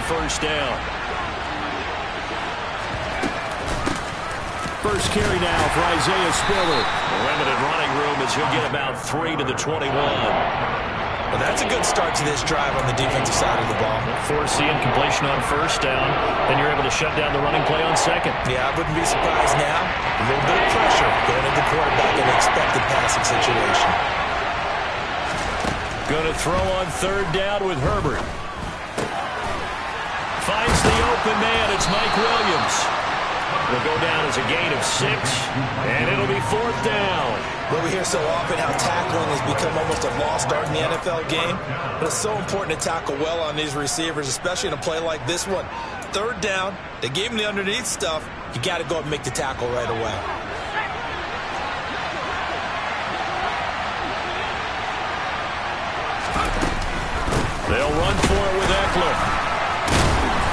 first down. First carry now for Isaiah Spiller. Limited running room as he'll get about 3 to the 21. Well, that's a good start to this drive on the defensive side of the ball. Force the incompletion on first down, then you're able to shut down the running play on second. Yeah, I wouldn't be surprised now. A little bit of pressure going at the quarterback in an expected passing situation. Going to throw on third down with Herbert. Finds the open man. It's Mike Williams. It'll go down as a gain of 6, and it'll be fourth down. Well, we hear so often how tackling has become almost a lost art in the NFL game, but it's so important to tackle well on these receivers, especially in a play like this one. Third down, they gave him the underneath stuff. You got to go and make the tackle right away. They'll run for it with Eckler.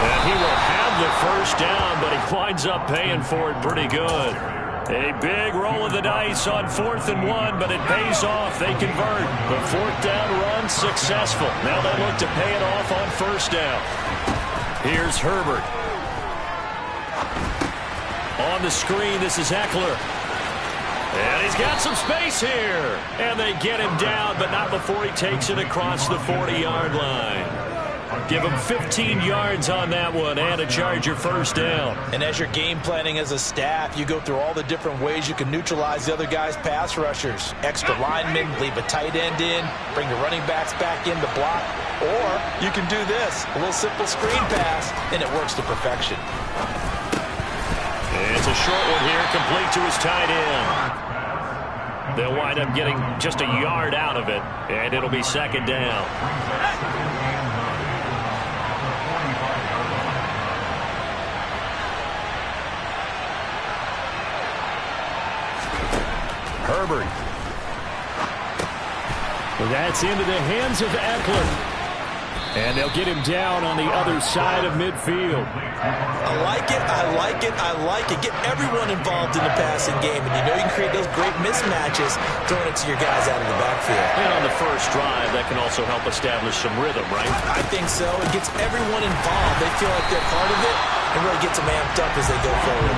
And he will have the first down, but he winds up paying for it pretty good. A big roll of the dice on 4th and 1, but it pays off. They convert. The fourth down run successful. Now they look to pay it off on first down. Here's Herbert. On the screen, this is Eckler. And he's got some space here. And they get him down, but not before he takes it across the 40-yard line. Give him 15 yards on that one and a Charger first down. And as you're game planning as a staff, you go through all the different ways you can neutralize the other guy's pass rushers. Extra linemen, leave a tight end in, bring the running backs back in to block. Or you can do this, a little simple screen pass, and it works to perfection. It's a short one here, complete to his tight end. They'll wind up getting just a yard out of it, and it'll be second down. Herbert. Well, that's into the hands of Eckler. And they'll get him down on the other side of midfield. I like it, I like it, I like it. Get everyone involved in the passing game. And you know you can create those great mismatches throwing it to your guys out of the backfield. And on the first drive, that can also help establish some rhythm, right? I think so. It gets everyone involved. They feel like they're part of it and really gets them amped up as they go forward.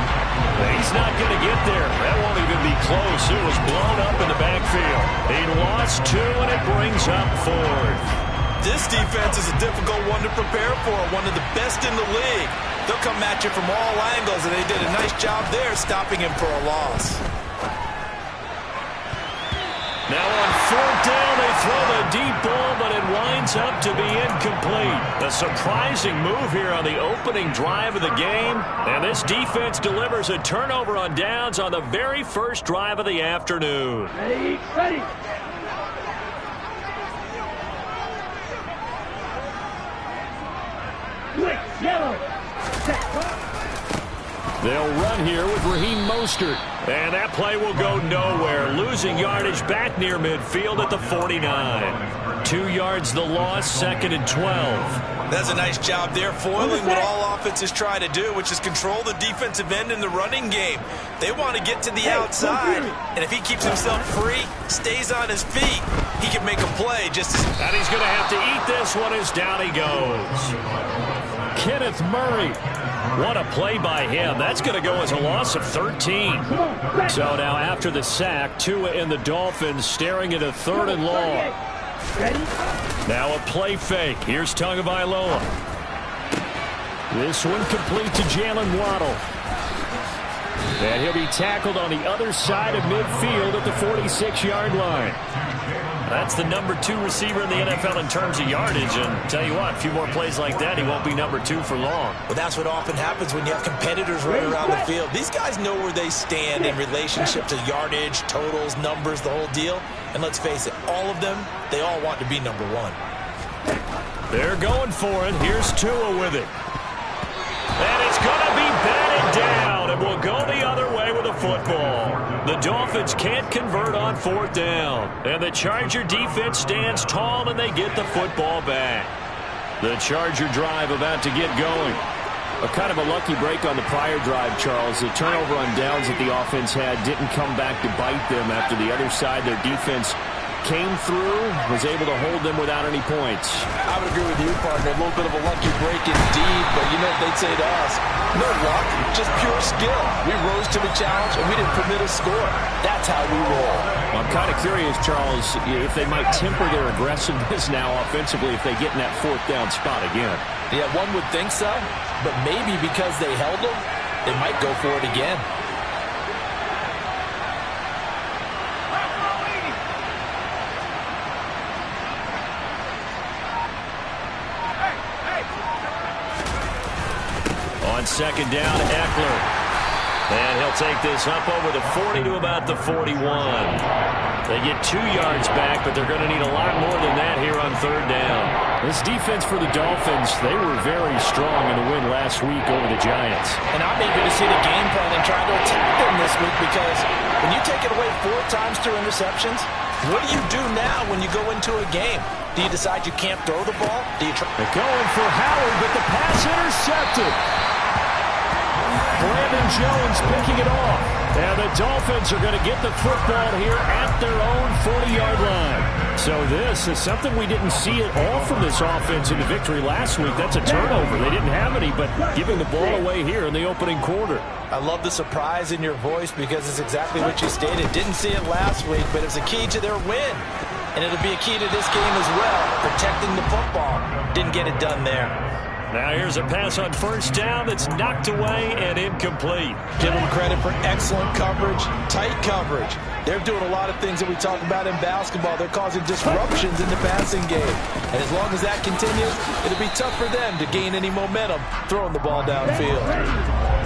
He's not going to get there. That won't even be close. It was blown up in the backfield. He lost 2, and it brings up 4th. This defense is a difficult one to prepare for, one of the best in the league. They'll come at you from all angles, and they did a nice job there stopping him for a loss. Now on fourth down, they throw the deep ball, but it winds up to be incomplete. A surprising move here on the opening drive of the game, and this defense delivers a turnover on downs on the very first drive of the afternoon. Ready. Yellow. They'll run here with Raheem Mostert. And that play will go nowhere. Losing yardage back near midfield at the 49. 2 yards the loss, 2nd and 12. That's a nice job there, foiling what all offenses try to do, which is control the defensive end in the running game. They want to get to the outside, and if he keeps himself free, stays on his feet, he can make a play just as... And he's going to have to eat this one as down he goes. Kenneth Murray. What a play by him. That's going to go as a loss of 13. So now after the sack, Tua and the Dolphins staring at a 3rd and long. Now a play fake. Here's Tagovailoa. This one complete to Jalen Waddle. And he'll be tackled on the other side of midfield at the 46-yard line. That's the number 2 receiver in the NFL in terms of yardage. And tell you what, a few more plays like that, he won't be number 2 for long. But that's what often happens when you have competitors running around the field. These guys know where they stand in relationship to yardage, totals, numbers, the whole deal. And let's face it, all of them, they all want to be number 1. They're going for it. Here's Tua with it. And it's going to be batted down. It will go the other way with the football. The Dolphins can't convert on 4th down. And the Charger defense stands tall, and they get the football back. The Charger drive about to get going. A kind of a lucky break on the prior drive, Charles. The turnover on downs that the offense had didn't come back to bite them after the other side. Their defense came through, was able to hold them without any points. I would agree with you, partner. A little bit of a lucky break indeed. know what they'd say to us. No luck, just pure skill. We rose to the challenge, and we didn't permit a score. That's how we roll. Well, I'm kind of curious, Charles, if they might temper their aggressiveness now offensively if they get in that fourth down spot again. Yeah, one would think so, but maybe because they held them, they might go for it again. On second down, Eckler. And he'll take this up over the 40 to about the 41. They get 2 yards back, but they're going to need a lot more than that here on third down. This defense for the Dolphins, they were very strong in the win last week over the Giants. And I'm eager to see the game plan and try to attack them this week, because when you take it away 4 times through interceptions, what do you do now when you go into a game? Do you decide you can't throw the ball? Do you try? They're going for Howard, but the pass intercepted. Brandon Jones picking it off. And the Dolphins are going to get the football here at their own 40-yard line. So this is something we didn't see at all from this offense in the victory last week. That's a turnover. They didn't have any, but giving the ball away here in the opening quarter. I love the surprise in your voice, because it's exactly what you stated. Didn't see it last week, but it's a key to their win. And it'll be a key to this game as well, protecting the football. Didn't get it done there. Now here's a pass on first down that's knocked away and incomplete. Give them credit for excellent coverage, tight coverage. They're doing a lot of things that we talk about in basketball. They're causing disruptions in the passing game. And as long as that continues, it'll be tough for them to gain any momentum throwing the ball downfield.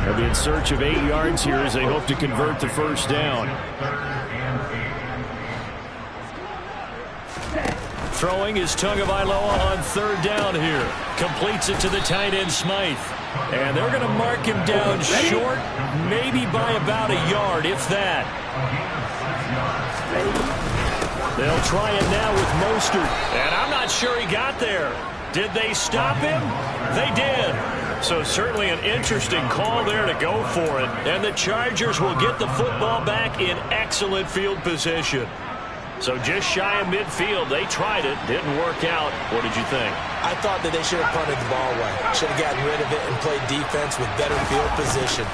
They'll be in search of 8 yards here as they hope to convert the first down. Throwing is Tagovailoa on third down here. Completes it to the tight end, Smythe. And they're going to mark him down short, maybe by about a yard, if that. They'll try it now with Mostert. And I'm not sure he got there. Did they stop him? They did. So certainly an interesting call there to go for it. And the Chargers will get the football back in excellent field position. So just shy of midfield. They tried it. Didn't work out. What did you think? I thought that they should have punted the ball away. Should have gotten rid of it and played defense with better field position.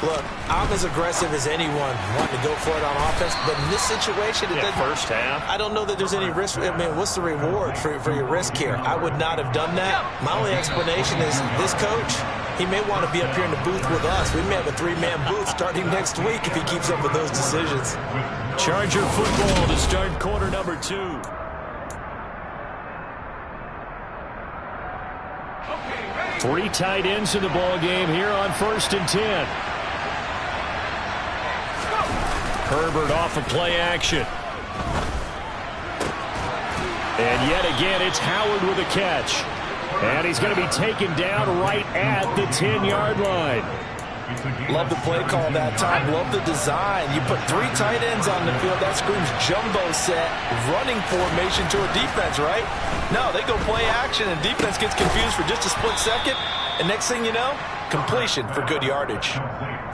Look, I'm as aggressive as anyone wanting to go for it on offense, but in this situation, it doesn't. First half. I don't know that there's any risk. I mean, what's the reward for your risk here? I would not have done that. My only explanation is this coach, he may want to be up here in the booth with us. We may have a 3-man booth starting next week if he keeps up with those decisions. Charger football to start quarter number 2. Three tight ends in the ball game here on 1st and 10. Herbert off of play action. And yet again, it's Howard with a catch. And he's going to be taken down right at the 10-yard line. Love the play call that time. Love the design. You put 3 tight ends on the field. That screams jumbo set, running formation to a defense, right? No, they go play action, and defense gets confused for just a split second. And next thing you know, completion for good yardage.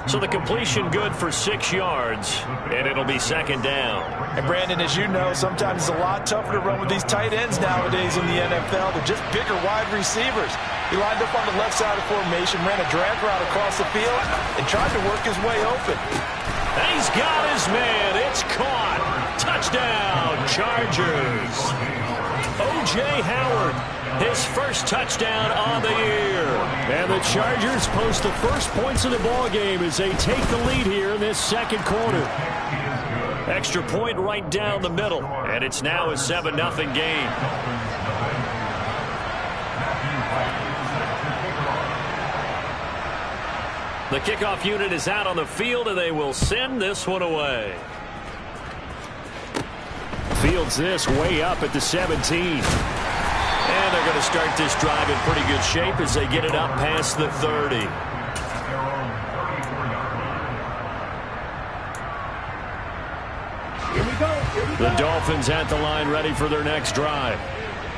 So the completion good for 6 yards, and it'll be second down. And Brandon, as you know, sometimes it's a lot tougher to run with these tight ends nowadays in the NFL. They're just bigger wide receivers. He lined up on the left side of formation, ran a drag route across the field, and tried to work his way open. And he's got his man. It's caught. Touchdown, Chargers. O.J. Howard, his first touchdown on the year. And the Chargers post the first points of the ball game as they take the lead here in this second quarter. Extra point right down the middle, and it's now a 7-0 game. The kickoff unit is out on the field, and they will send this one away. Fields this way up at the 17. And they're going to start this drive in pretty good shape as they get it up past the 30. Here we go. The Dolphins at the line ready for their next drive.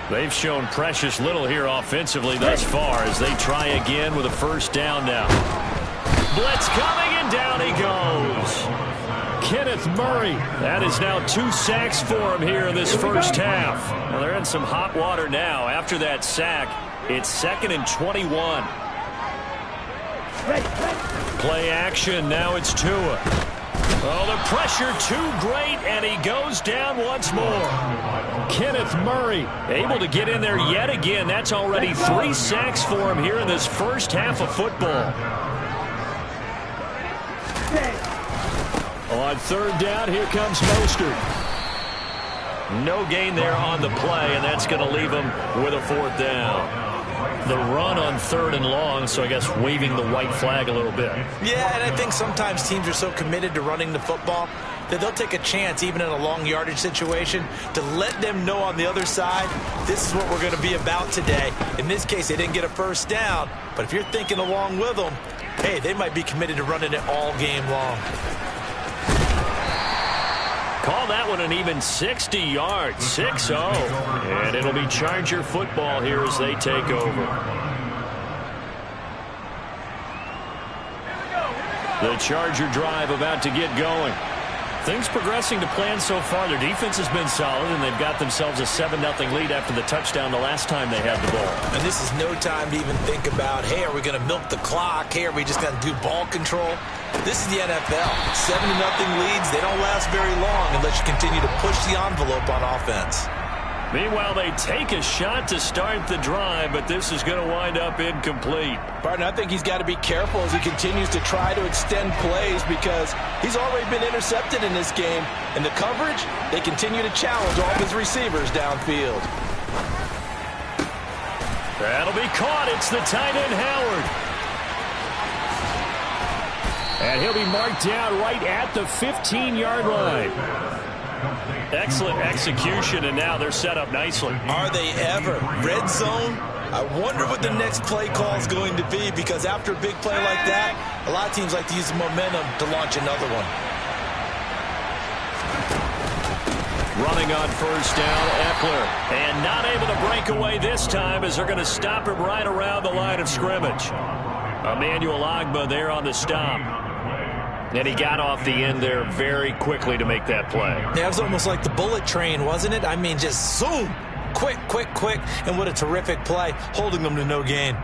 They've shown precious little here offensively thus far as they try again with a first down now. Blitz coming, and down he goes. Kenneth Murray. That is now 2 sacks for him here in this first half. Well, they're in some hot water now. After that sack, it's 2nd and 21. Play action. Now it's Tua. Oh, the pressure too great, and he goes down once more. Kenneth Murray able to get in there yet again. That's already 3 sacks for him here in this first half of football. On third down, here comes Mostert. No gain there on the play, and that's going to leave him with a 4th down. The run on 3rd and long, so I guess waving the white flag a little bit. Yeah, and I think sometimes teams are so committed to running the football that they'll take a chance, even in a long yardage situation, to let them know on the other side, this is what we're going to be about today. In this case, they didn't get a 1st down, but if you're thinking along with them, hey, they might be committed to running it all game long. Call that one an even 60 yards, 6-0. And it'll be Charger football here as they take over. The Charger drive about to get going. Things progressing to plan so far. Their defense has been solid, and they've got themselves a 7-0 lead after the touchdown the last time they had the ball. And this is no time to even think about, hey, are we going to milk the clock? Hey, are we just going to do ball control? This is the NFL. 7-0 leads, they don't last very long unless you continue to push the envelope on offense. Meanwhile, they take a shot to start the drive, but this is going to wind up incomplete. Partner, I think he's got to be careful as he continues to try to extend plays because he's already been intercepted in this game. And the coverage, they continue to challenge all of his receivers downfield. That'll be caught. It's the tight end, Howard. And he'll be marked down right at the 15-yard line. Excellent execution, and now they're set up nicely. Are they ever? Red zone? I wonder what the next play call is going to be, because after a big play like that, a lot of teams like to use the momentum to launch another one. Running on 1st down, Eckler. And not able to break away this time as they're going to stop him right around the line of scrimmage. Emmanuel Ogbah there on the stop. And he got off the end there very quickly to make that play. Yeah, it was almost like the bullet train, wasn't it? I mean, just zoom. Quick, quick, quick. And what a terrific play, holding them to no gain.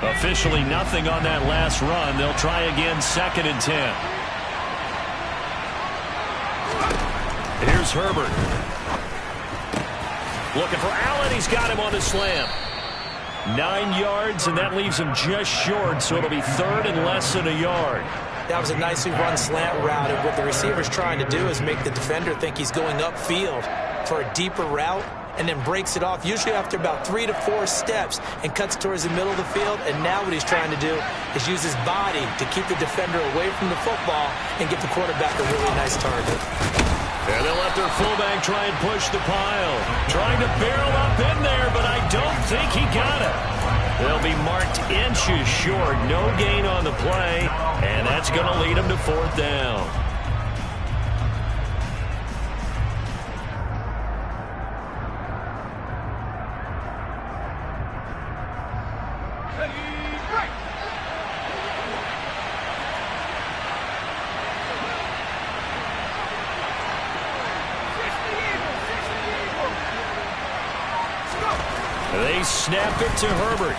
Officially nothing on that last run. They'll try again, 2nd and 10. Here's Herbert. Looking for Allen. He's got him on the slam. 9 yards, and that leaves him just short, so it'll be 3rd and less than a yard. That was a nicely run slant route, and what the receiver's trying to do is make the defender think he's going upfield for a deeper route, and then breaks it off, usually after about 3 to 4 steps, and cuts towards the middle of the field. And now what he's trying to do is use his body to keep the defender away from the football and get the quarterback a really nice target. And they'll let their fullback try and push the pile. Trying to barrel up in there, but I don't think he got it. They'll be marked inches short. No gain on the play, and that's going to lead them to 4th down. They snap it to Herbert.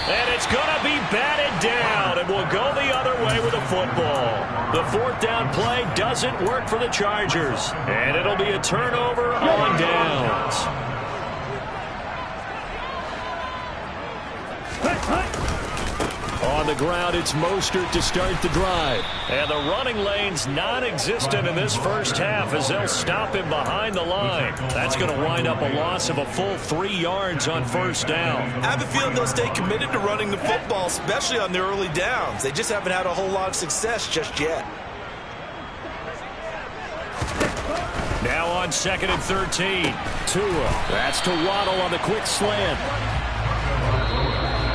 And it's going to be batted down, and we'll go the other way with the football. The 4th down play doesn't work for the Chargers, and it'll be a turnover on downs. On the ground, it's Mostert to start the drive. And the running lane's non-existent in this first half as they'll stop him behind the line. That's going to wind up a loss of a full 3 yards on 1st down. I have a feeling they'll stay committed to running the football, especially on their early downs. They just haven't had a whole lot of success just yet. Now on 2nd and 13. Tua. That's to Waddle on the quick slant.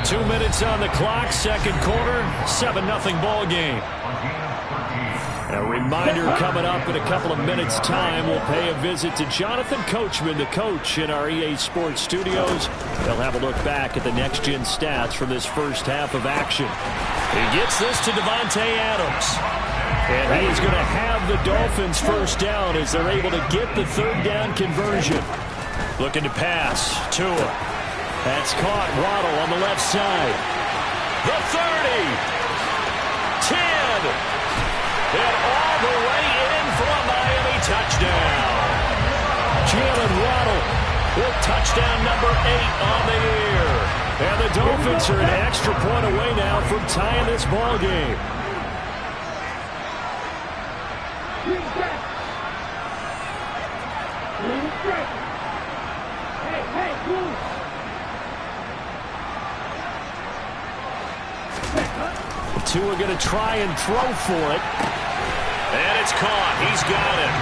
2 minutes on the clock, 2nd quarter, 7-0 ball game. A reminder coming up in a couple of minutes' time. We'll pay a visit to Jonathan Coachman, the coach in our EA Sports studios. They'll have a look back at the next-gen stats from this first half of action. He gets this to Devontae Adams. And he's going to have the Dolphins 1st down as they're able to get the 3rd down conversion. Looking to pass. Tua. That's caught. Waddle on the left side. The 30. 10. And all the way in for a Miami touchdown. Jalen Waddle with touchdown number 8 on the year. And the Dolphins are an extra point away now from tying this ball game. Tua going to try and throw for it. And it's caught. He's got it.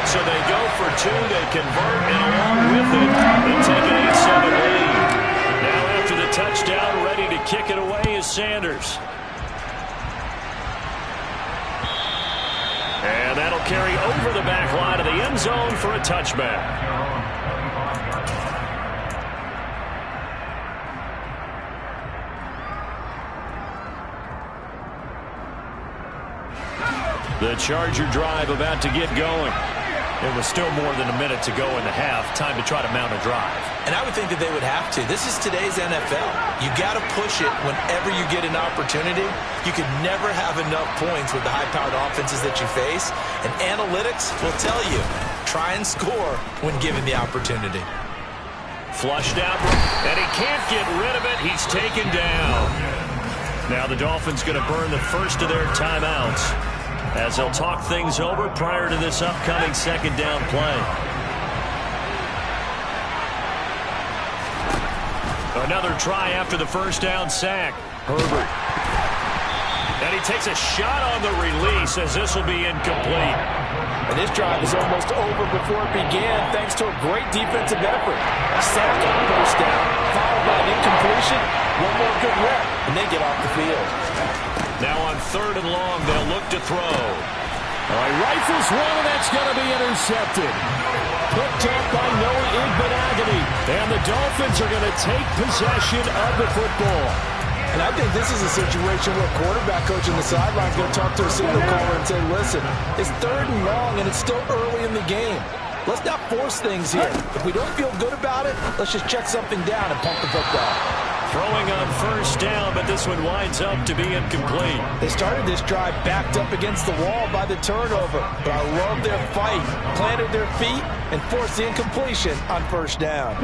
So they go for 2. They convert, and along with it, they take an 8-7 lead. Now after the touchdown, ready to kick it away is Sanders. And that'll carry over the back line of the end zone for a touchback. The Charger drive about to get going. There was still more than a minute to go in the half. Time to try to mount a drive. And I would think that they would have to. This is today's NFL. You got to push it whenever you get an opportunity. You can never have enough points with the high-powered offenses that you face. And analytics will tell you, try and score when given the opportunity. Flushed out, and he can't get rid of it. He's taken down. Now the Dolphins going to burn the first of their timeouts, as they'll talk things over prior to this upcoming second down play. Another try after the first down sack. Herbert. And he takes a shot on the release, as this will be incomplete. And this drive is almost over before it began, thanks to a great defensive effort. A sack on first down, followed by an incompletion. One more good rep, and they get off the field. Now on 3rd and long, they'll look to throw. All right, rifles one, and that's going to be intercepted. Picked up by Noah Igbenogany. And the Dolphins are going to take possession of the football. And I think this is a situation where a quarterback coach on the sideline is going to talk to a signal caller and say, listen, it's 3rd and long, and it's still early in the game. Let's not force things here. If we don't feel good about it, let's just check something down and pump the football. Throwing on first down, but this one winds up to be incomplete. They started this drive backed up against the wall by the turnover, but I love their fight, planted their feet, and forced the incompletion on first down.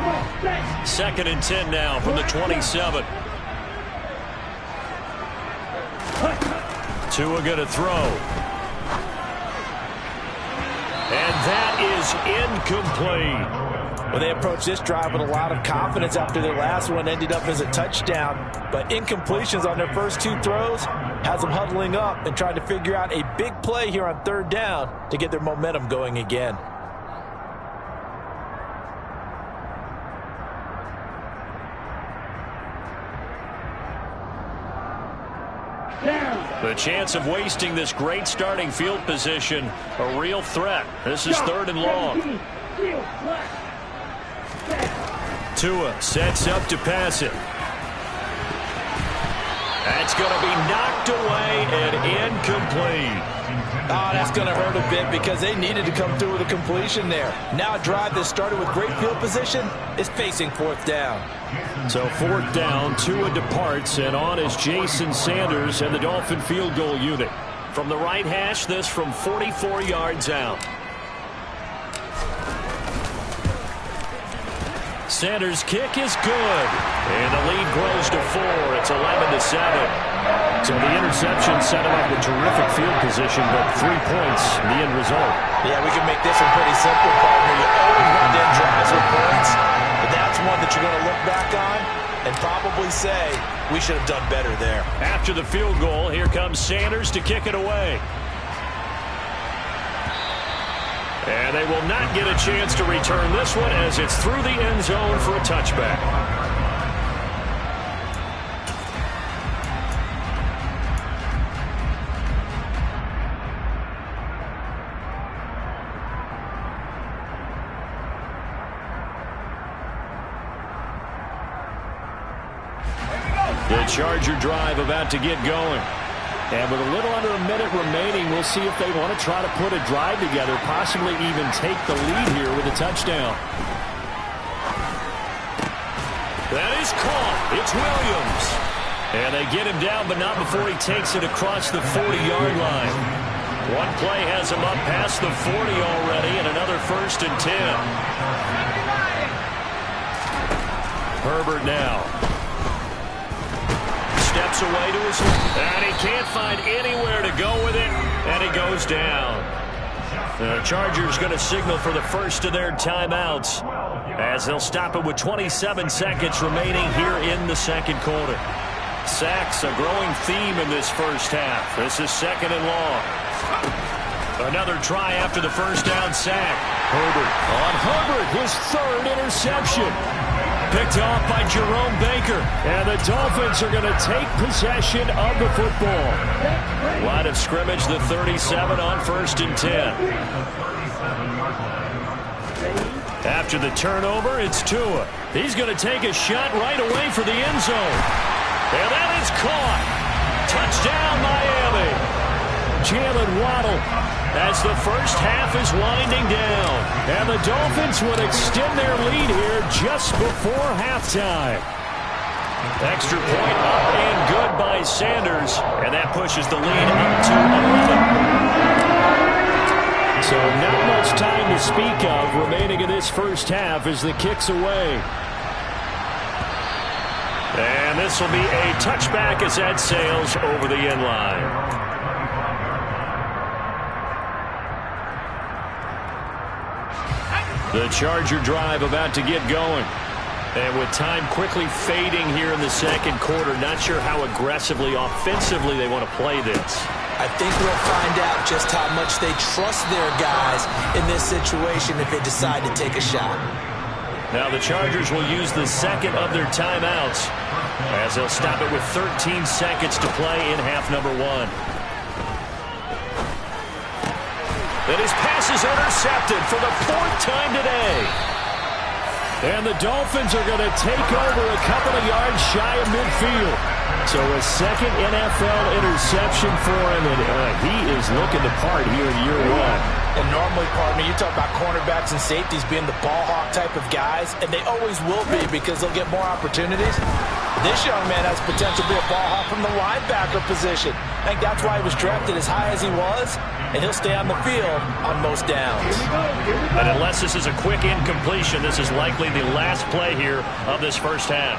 2nd and 10 now from the 27. Tua going to throw. And that is incomplete. Well, they approached this drive with a lot of confidence after their last one ended up as a touchdown. But incompletions on their first 2 throws has them huddling up and trying to figure out a big play here on 3rd down to get their momentum going again. The chance of wasting this great starting field position, a real threat. This is 3rd and long. Tua sets up to pass it. That's going to be knocked away and incomplete. Oh, that's going to hurt a bit because they needed to come through with a completion there. Now a drive that started with great field position is facing 4th down. So 4th down, Tua departs, and on is Jason Sanders and the Dolphin field goal unit. From the right hash, this from 44 yards out. Sanders' kick is good, and the lead grows to 4. It's 11-7. So the interception set him up with terrific field position, but 3 points, the end result. Yeah, we can make this one pretty simple, partner. You always run down drives with points, but that's one that you're going to look back on and probably say, we should have done better there. After the field goal, here comes Sanders to kick it away. And they will not get a chance to return this one as it's through the end zone for a touchback. The Charger drive about to get going. And with a little under a minute remaining, we'll see if they want to try to put a drive together, possibly even take the lead here with a touchdown. That is caught. It's Williams. And they get him down, but not before he takes it across the 40-yard line. One play has him up past the 40 already, and another 1st and 10. Herbert now. Steps away to his left, and he can't find anywhere to go with it, and he goes down. The Chargers going to signal for the first of their timeouts as they'll stop it with 27 seconds remaining here in the second quarter. Sacks, a growing theme in this first half. This is 2nd and long. Another try after the first down sack. Herbert on Herbert, his 3rd interception. Picked off by Jerome Baker. And the Dolphins are going to take possession of the football. Line of scrimmage, the 37 on 1st and 10. After the turnover, it's Tua. He's going to take a shot right away for the end zone. And that is caught. Touchdown, Miami. Jalen Waddle as the first half is winding down. And the Dolphins would extend their lead here just before halftime. Extra point up and good by Sanders. And that pushes the lead up to 11. So not much time to speak of remaining in this first half as the kick's away. And this will be a touchback as that sails over the end line. The Charger drive about to get going. And with time quickly fading here in the second quarter, not sure how aggressively, offensively they want to play this. I think we'll find out just how much they trust their guys in this situation if they decide to take a shot. Now the Chargers will use the second of their timeouts as they'll stop it with 13 seconds to play in half number 1. And his pass is intercepted for the 4th time today. And the Dolphins are going to take over a couple of yards shy of midfield. So a second NFL interception for him, and he is looking the part here in year 1. And normally, partner, you talk about cornerbacks and safeties being the ball hawk type of guys, and they always will be because they'll get more opportunities. This young man has potential to be a ball hawk from the linebacker position. I think that's why he was drafted as high as he was, and he'll stay on the field on most downs. And unless this is a quick incompletion, this is likely the last play here of this first half.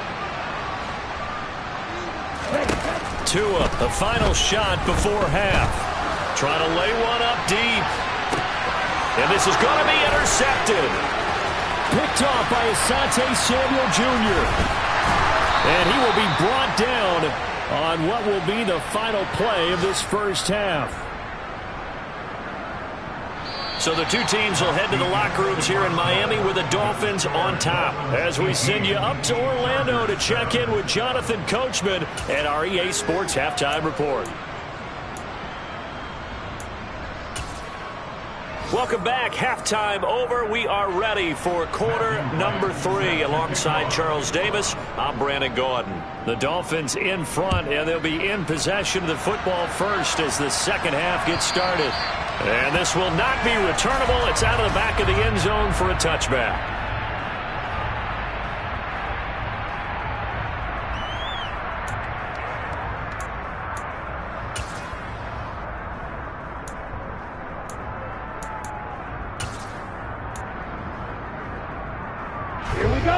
Tua, the final shot before half. Trying to lay one up deep. And this is going to be intercepted. Picked off by Asante Samuel Jr. And he will be brought down on what will be the final play of this first half. So the two teams will head to the locker rooms here in Miami with the Dolphins on top. As we send you up to Orlando to check in with Jonathan Coachman and our EA Sports Halftime Report. Welcome back. Halftime over. We are ready for quarter number 3. Alongside Charles Davis, I'm Brandon Gaudin. The Dolphins in front, and they'll be in possession of the football first as the second half gets started. And this will not be returnable. It's out of the back of the end zone for a touchback.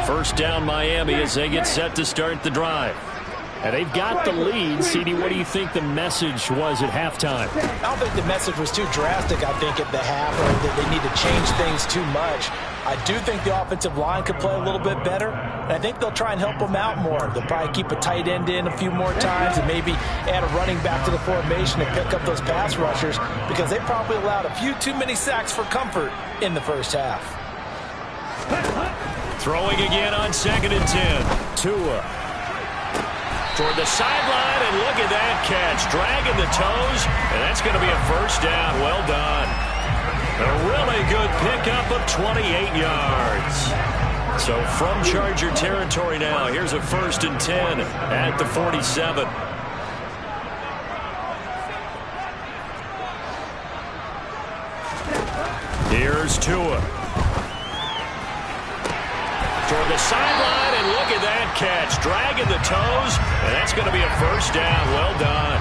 First down Miami as they get set to start the drive. And they've got the lead. CD, what do you think the message was at halftime? I don't think the message was too drastic, I think, at the half, or that they need to change things too much. I do think the offensive line could play a little bit better, and I think they'll try and help them out more. They'll probably keep a tight end in a few more times and maybe add a running back to the formation and pick up those pass rushers because they probably allowed a few too many sacks for comfort in the first half. Throwing again on 2nd and 10. Tua. Toward the sideline, and look at that catch. Dragging the toes, and that's going to be a first down. Well done. A really good pickup of 28 yards. So from Charger territory now, here's a 1st and 10 at the 47. Here's Tua. Toward the sideline, and look at that that catch, dragging the toes, and that's going to be a first down. Well done.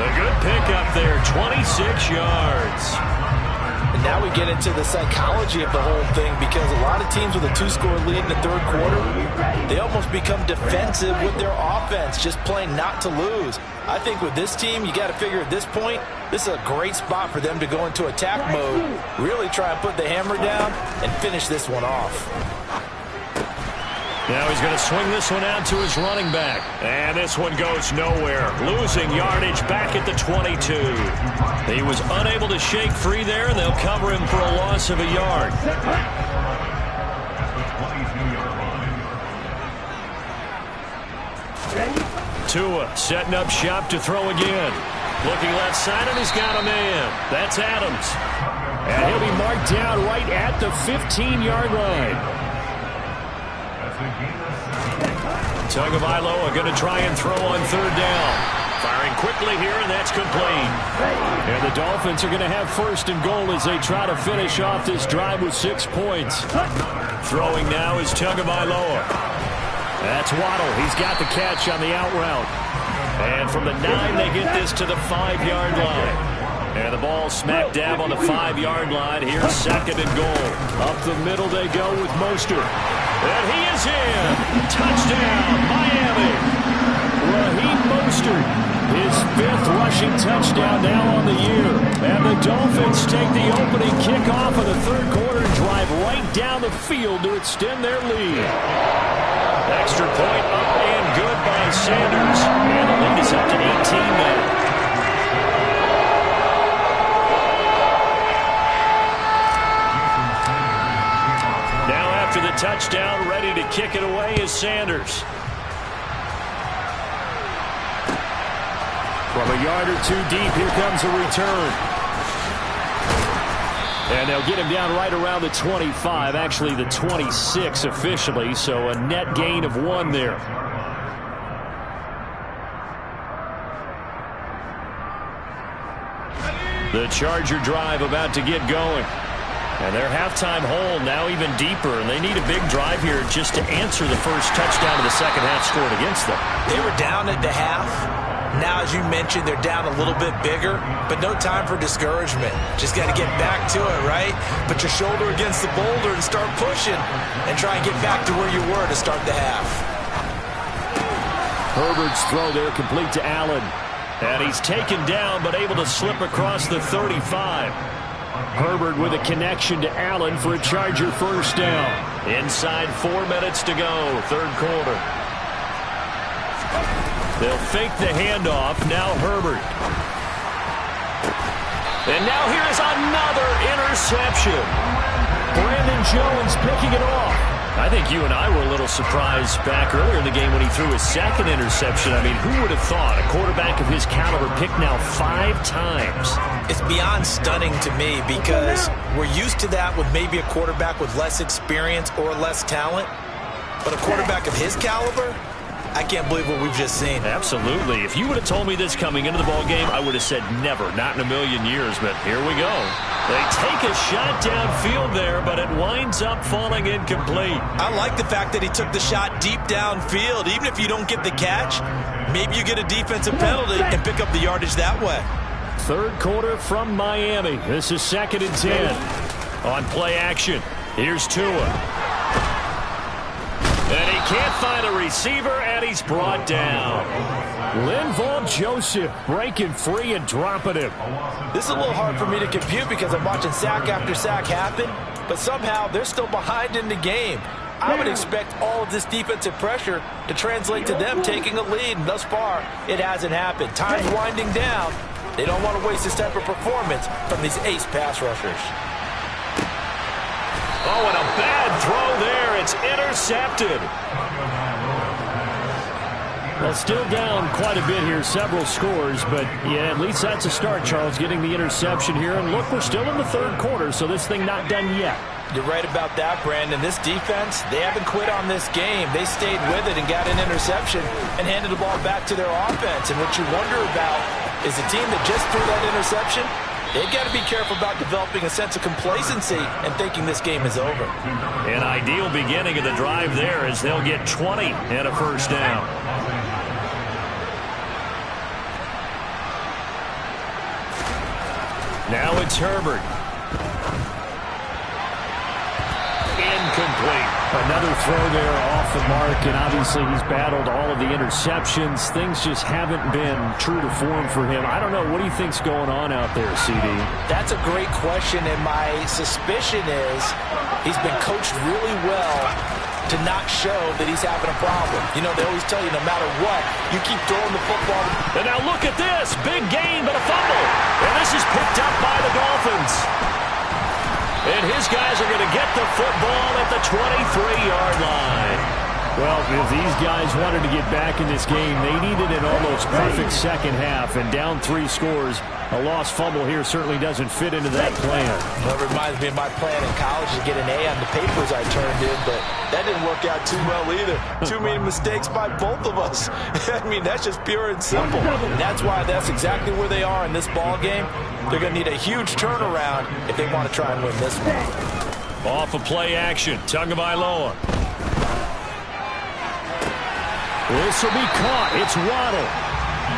A good pickup there, 26 yards. And now we get into the psychology of the whole thing, because a lot of teams with a 2-score lead in the third quarter, they almost become defensive with their offense, just playing not to lose. I think with this team, you got to figure at this point, this is a great spot for them to go into attack mode, really try and put the hammer down and finish this one off. Now he's going to swing this one out to his running back. And this one goes nowhere. Losing yardage back at the 22. He was unable to shake free there, and they'll cover him for a loss of a yard. Tua setting up shop to throw again. Looking left side, and he's got a man. That's Adams. And he'll be marked down right at the 15-yard line. Tagovailoa going to try and throw on third down. Firing quickly here, and that's complete. And the Dolphins are going to have first and goal as they try to finish off this drive with 6 points. Throwing now is Tagovailoa. That's Waddle. He's got the catch on the out route. And from the 9, they get this to the 5-yard line. And the ball smack dab on the 5-yard line. Here's second and goal. Up the middle they go with Mostert. And he is in. Touchdown, Miami. Raheem Mostert, his 5th rushing touchdown now on the year. And the Dolphins take the opening kickoff of the third quarter and drive right down the field to extend their lead. Extra point up and good by Sanders. And the lead is up to 18 now. After the touchdown, ready to kick it away is Sanders. From a yard or two deep, here comes a return. And they'll get him down right around the 25, actually the 26 officially, so a net gain of 1 there. The Charger drive about to get going. And their halftime hole now even deeper, and they need a big drive here just to answer the first touchdown of the second half scored against them. They were down at the half. Now, as you mentioned, they're down a little bit bigger, but no time for discouragement. Just got to get back to it, right? Put your shoulder against the boulder and start pushing, and try and get back to where you were to start the half. Herbert's throw there complete to Allen. And he's taken down, but able to slip across the 35. Herbert with a connection to Allen for a Charger first down. Inside 4 minutes to go, third quarter. They'll fake the handoff. Now Herbert. And now here is another interception. Brandon Jones picking it off. I think you and I were a little surprised back earlier in the game when he threw his second interception. I mean, who would have thought a quarterback of his caliber picked now 5 times? It's beyond stunning to me, because we're used to that with maybe a quarterback with less experience or less talent. But a quarterback of his caliber, I can't believe what we've just seen. Absolutely. If you would have told me this coming into the ballgame, I would have said never, not in a million years. But here we go. They take a shot downfield there, but it winds up falling incomplete. I like the fact that he took the shot deep downfield. Even if you don't get the catch, maybe you get a defensive penalty and pick up the yardage that way. Third quarter from Miami. This is 2nd and 10. On play action, here's Tua. And he can't find a receiver, and he's brought down. Linval Joseph breaking free and dropping him. This is a little hard for me to compute because I'm watching sack after sack happen, but somehow they're still behind in the game. I would expect all of this defensive pressure to translate to them taking a lead, and thus far, it hasn't happened. Time's winding down. They don't want to waste this type of performance from these ace pass rushers. Oh, and a bad throw there. It's intercepted. Well, still down quite a bit here, several scores, but yeah, at least that's a start, Charles, getting the interception here. And look, we're still in the third quarter, so this thing not done yet. You're right about that, Brandon. This defense, they haven't quit on this game. They stayed with it and got an interception and handed the ball back to their offense. And what you wonder about is the team that just threw that interception, They've got to be careful about developing a sense of complacency and thinking this game is over. An ideal beginning of the drive there as they'll get 20 and a first down. Now it's Herbert. Incomplete. Another throw there off the mark, and obviously he's battled all of the interceptions. Things just haven't been true to form for him. I don't know. What do you think's going on out there, CD? That's a great question, and my suspicion is he's been coached really well to not show that he's having a problem. You know, they always tell you no matter what, you keep throwing the football. And now look at this. Big gain, but a fumble. And this is picked up by the Dolphins. And his guys are going to get the football at the 23-yard line. Well, if these guys wanted to get back in this game, they needed an almost perfect second half. And down 3 scores, a lost fumble here certainly doesn't fit into that plan. Well, it reminds me of my plan in college to get an A on the papers I turned in, but that didn't work out too well either. Too many mistakes by both of us. I mean, that's just pure and simple. And that's why that's exactly where they are in this ball game. They're going to need a huge turnaround if they want to try and win this one. Off of play action, Tagovailoa. This will be caught. It's Waddle.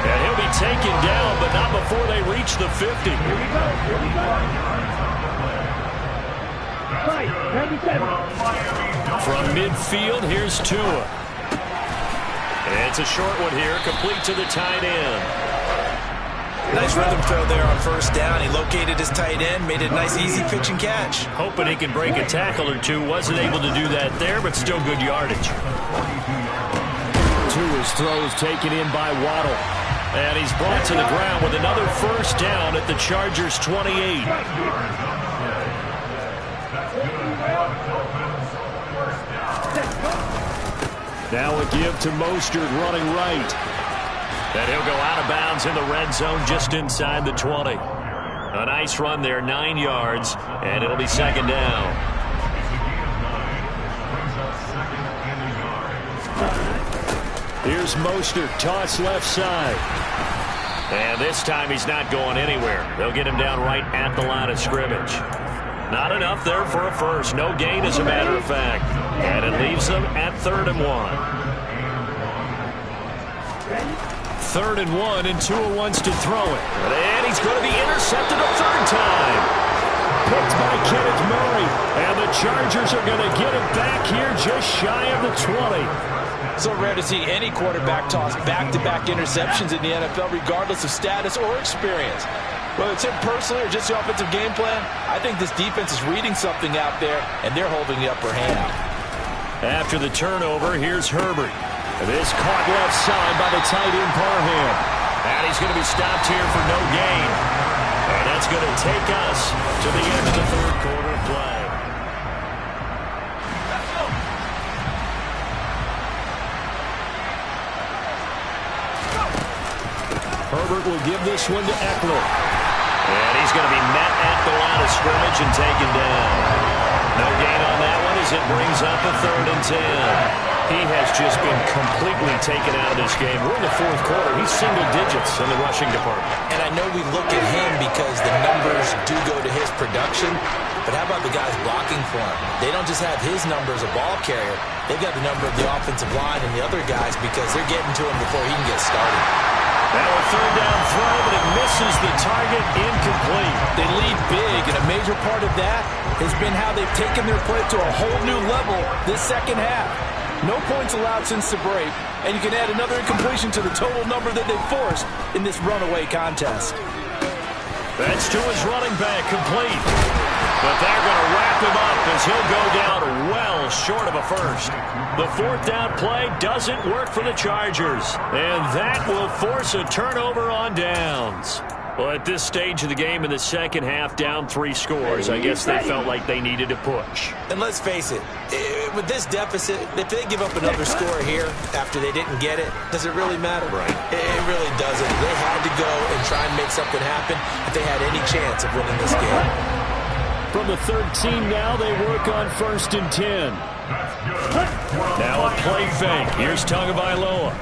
And he'll be taken down, but not before they reach the 50. Here we go. Here we go. Right, 37. From midfield, here's Tua. And it's a short one here, complete to the tight end. Nice rhythm throw there on first down. He located his tight end, made it a nice, easy pitch and catch. Hoping he can break a tackle or two. Wasn't able to do that there, but still good yardage. Tua's throws taken in by Waddle. And he's brought to the ground with another first down at the Chargers' 28. Now a give to Mostert running right. And he'll go out of bounds in the red zone just inside the 20. A nice run there, 9 yards, and it'll be second down. Here's Mostert, toss left side. And this time he's not going anywhere. They'll get him down right at the line of scrimmage. Not enough there for a first. No gain, as a matter of fact. And it leaves them at 3rd and 1. 3rd and 1, and Tua wants to throw it. And he's going to be intercepted a 3rd time. Picked by Kenneth Murray. And the Chargers are going to get it back here just shy of the 20. So rare to see any quarterback toss back-to-back interceptions in the NFL, regardless of status or experience. Whether it's him personally or just the offensive game plan, I think this defense is reading something out there, and they're holding the upper hand. After the turnover, here's Herbert. This caught left side by the tight end Parham. And he's going to be stopped here for no gain. And that's going to take us to the end of the 3rd quarter of play. Herbert will give this one to Eckler. And he's going to be met at the line of scrimmage and taken down. No gain on that one as it brings up a 3rd and 10. He has just been completely taken out of this game. We're in the 4th quarter. He's single digits in the rushing department. And I know we look at him because the numbers do go to his production, but how about the guys blocking for him? They don't just have his number as a ball carrier. They've got the number of the offensive line and the other guys because they're getting to him before he can get started. Now a 3rd down throw, but it misses the target, incomplete. They lead big, and a major part of that has been how they've taken their play to a whole new level this second half. No points allowed since the break, and you can add another incompletion to the total number that they forced in this runaway contest. That's to his running back, complete. But they're going to wrap him up as he'll go down well short of a first. The 4th down play doesn't work for the Chargers, and that will force a turnover on downs. Well, at this stage of the game in the second half, down 3 scores, I guess they felt like they needed to push. And let's face it, with this deficit, if they give up another score here after they didn't get it, does it really matter? Right. It really doesn't. They had to go and try and make something happen if they had any chance of winning this game. From the 13 now, they work on 1st and 10. Now a play fake. Here's Tagovailoa.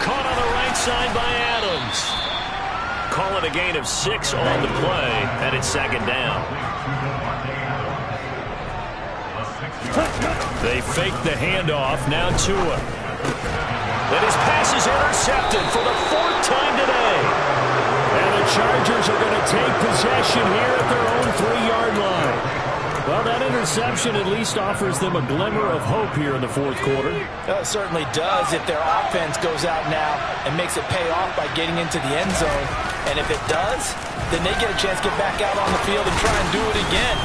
Caught on the right side by Adams. call it a gain of 6 on the play, and it's second down. They fake the handoff. Now Tua. And his pass is intercepted for the 4th time today. And the Chargers are going to take possession here at their own 3-yard line. Well, that interception at least offers them a glimmer of hope here in the 4th quarter. It certainly does if their offense goes out now and makes it pay off by getting into the end zone. And if it does, then they get a chance to get back out on the field and try and do it again.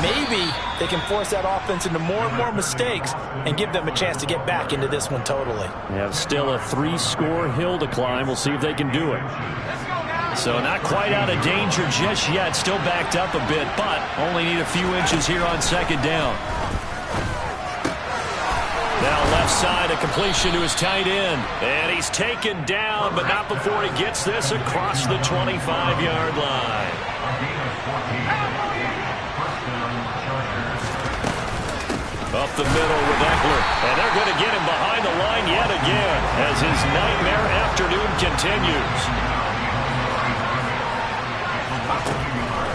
Maybe they can force that offense into more and more mistakes and give them a chance to get back into this one totally. They have still a 3-score hill to climb. We'll see if they can do it. So not quite out of danger just yet. Still backed up a bit, but only need a few inches here on second down. Now left side, a completion to his tight end. And he's taken down, but not before he gets this across the 25-yard line. Up the middle with Eckler. And they're going to get him behind the line yet again as his nightmare afternoon continues.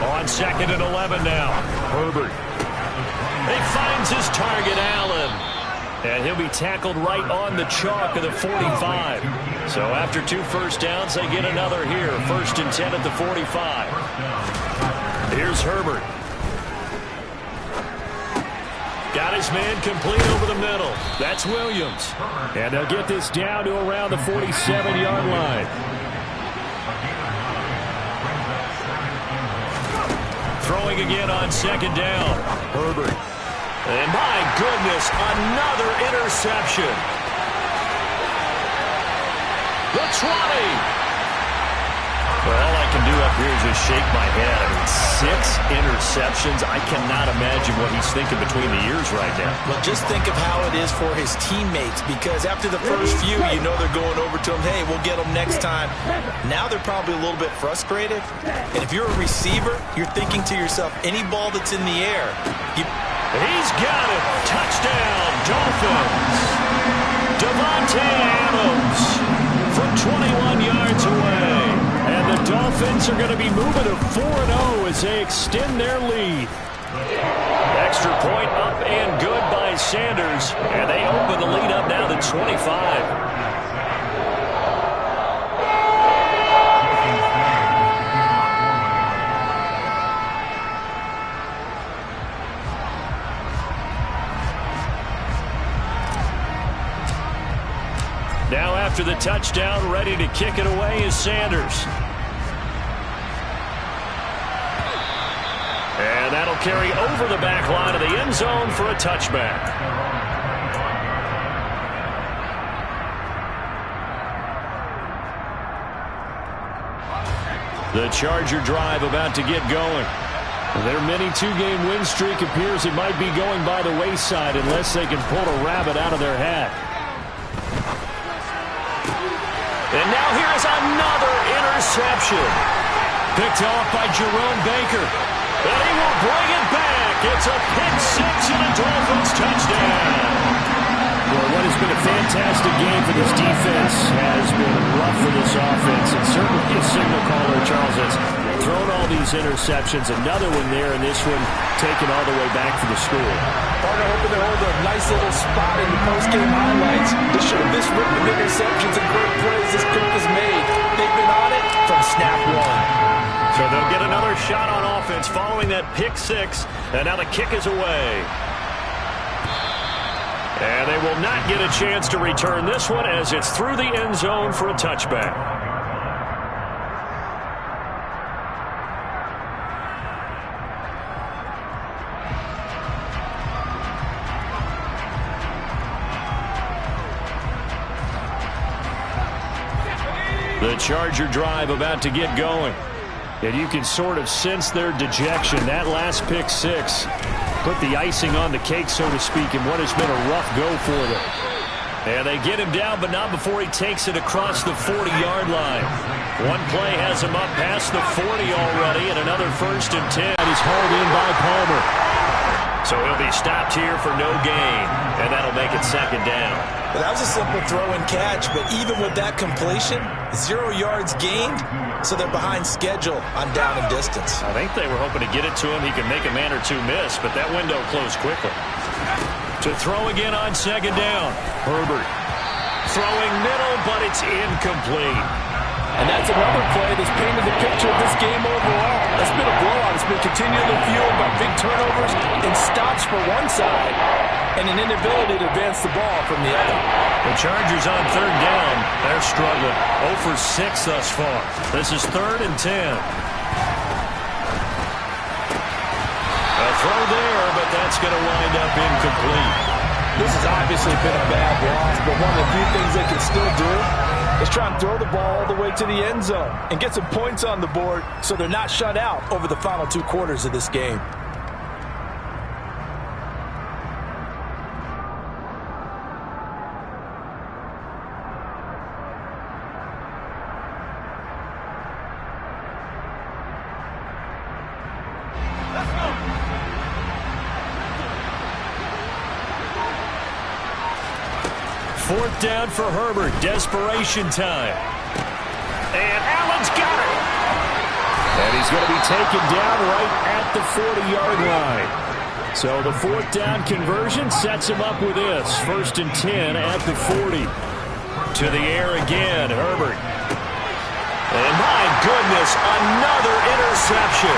On second and 11 now. Herbert. He finds his target, Allen. And he'll be tackled right on the chalk of the 45. So after 2 first downs, they get another here. 1st and 10 at the 45. Here's Herbert. Got his man complete over the middle. That's Williams. And they'll get this down to around the 47-yard line. Throwing again on second down. Herbert. And my goodness, another interception. The 20. Well, all I can do up here is just shake my head. I mean, 6 interceptions. I cannot imagine what he's thinking between the ears right now. Well, just think of how it is for his teammates, because after the first few, you know they're going over to him, hey, we'll get them next time. Now they're probably a little bit frustrated. And if you're a receiver, you're thinking to yourself, any ball that's in the air, he's got it. Touchdown, Dolphins. Devontae Adams from 21 yards away. And the Dolphins are going to be moving to 4-0 as they extend their lead. Extra point up and good by Sanders. And they open the lead up now to 25. Now after the touchdown, ready to kick it away is Sanders. And that'll carry over the back line of the end zone for a touchback. The Charger drive about to get going. Their mini 2-game win streak appears it might be going by the wayside unless they can pull a rabbit out of their hat. And now here is another interception. Picked off by Jerome Baker. And he will bring it back. It's a pick-6 and a Dolphins touchdown. Well, what has been a fantastic game for this defense has been rough for this offense. And certainly a signal caller, Charles, has thrown all these interceptions. Another one there, and this one taken all the way back for the score. Partner hoping to hold a nice little spot in the post-game highlights to show this rip of interceptions and great plays this Cook has made. They've been on it from snap one. So they'll get another shot on offense following that pick-6. And now the kick is away. And they will not get a chance to return this one as it's through the end zone for a touchback. The Charger drive about to get going. And you can sort of sense their dejection. That last pick-6 put the icing on the cake, so to speak, in what has been a rough go for them. And they get him down, but not before he takes it across the 40-yard line. One play has him up past the 40 already, and another 1st and 10 is hauled in by Palmer. So he'll be stopped here for no gain, and that'll make it second down. Well, that was a simple throw and catch, but even with that completion, 0 yards gained, so they're behind schedule on down and distance. I think they were hoping to get it to him. He could make a man or two miss, but that window closed quickly. To throw again on second down. Herbert throwing middle, but it's incomplete. And that's another play that's painted the picture of this game overall. It's been a blowout. It's been continually fueled by big turnovers and stops for one side and an inability to advance the ball from the other. The Chargers on third down. They're struggling. 0 for 6 thus far. This is 3rd and 10. A throw there, but that's going to wind up incomplete. This has obviously been a bad loss, but one of the few things they can still do is try and throw the ball all the way to the end zone and get some points on the board so they're not shut out over the final 2 quarters of this game. Fourth down for Herbert. Desperation time. And Allen's got it. And he's going to be taken down right at the 40-yard line. So the fourth down conversion sets him up with this. 1st and 10 at the 40. To the air again, Herbert. And my goodness, another interception.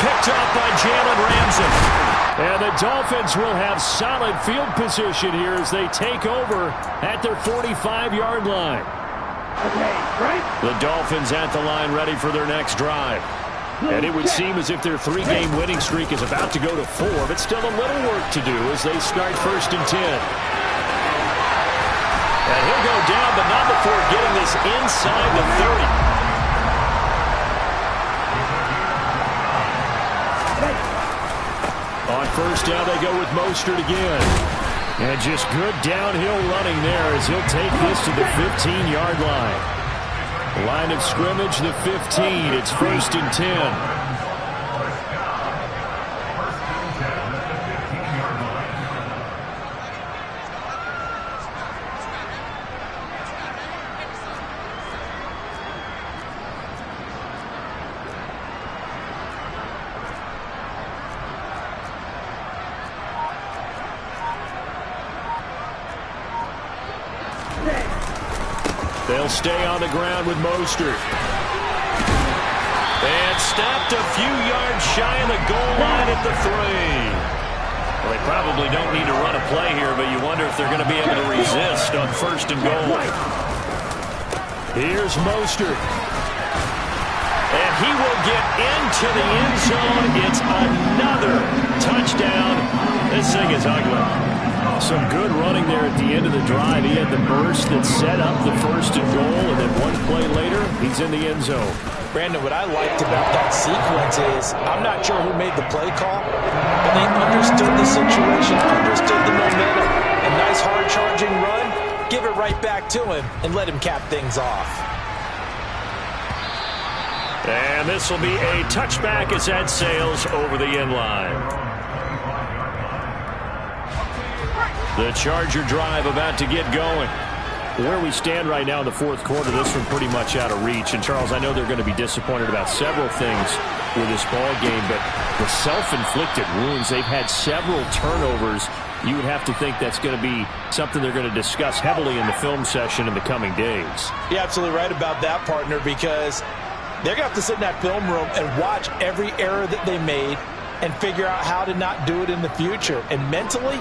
Picked up by Jalen Ramsey. And the Dolphins will have solid field position here as they take over at their 45-yard line. Okay, right? The Dolphins at the line ready for their next drive. And it would seem as if their 3-game winning streak is about to go to 4, but still a little work to do as they start 1st and 10. And he'll go down, but not before getting this inside the 30. On 1st down, they go with Mostert again. And just good downhill running there as he'll take this to the 15-yard line. Line of scrimmage, the 15. It's 1st and 10. They'll stay on the ground with Mostert. And stopped a few yards shy of the goal line at the 3. Well, they probably don't need to run a play here, but you wonder if they're going to be able to resist on 1st and goal. Here's Mostert. And he will get into the end zone. It's another touchdown. This thing is ugly. Some good running there at the end of the drive. He had the burst that set up the 1st and goal, and then one play later, he's in the end zone. Brandon, what I liked about that sequence is I'm not sure who made the play call, but they understood the situation, understood the momentum. A nice hard-charging run, give it right back to him, and let him cap things off. And this will be a touchback as that sails over the end line. The Charger drive about to get going. Where we stand right now in the 4th quarter, this one pretty much out of reach. And, Charles, I know they're going to be disappointed about several things with this ball game, but the self-inflicted wounds, they've had several turnovers. You would have to think that's going to be something they're going to discuss heavily in the film session in the coming days. You're absolutely right about that, partner, because they're going to have to sit in that film room and watch every error that they made and figure out how to not do it in the future. And mentally,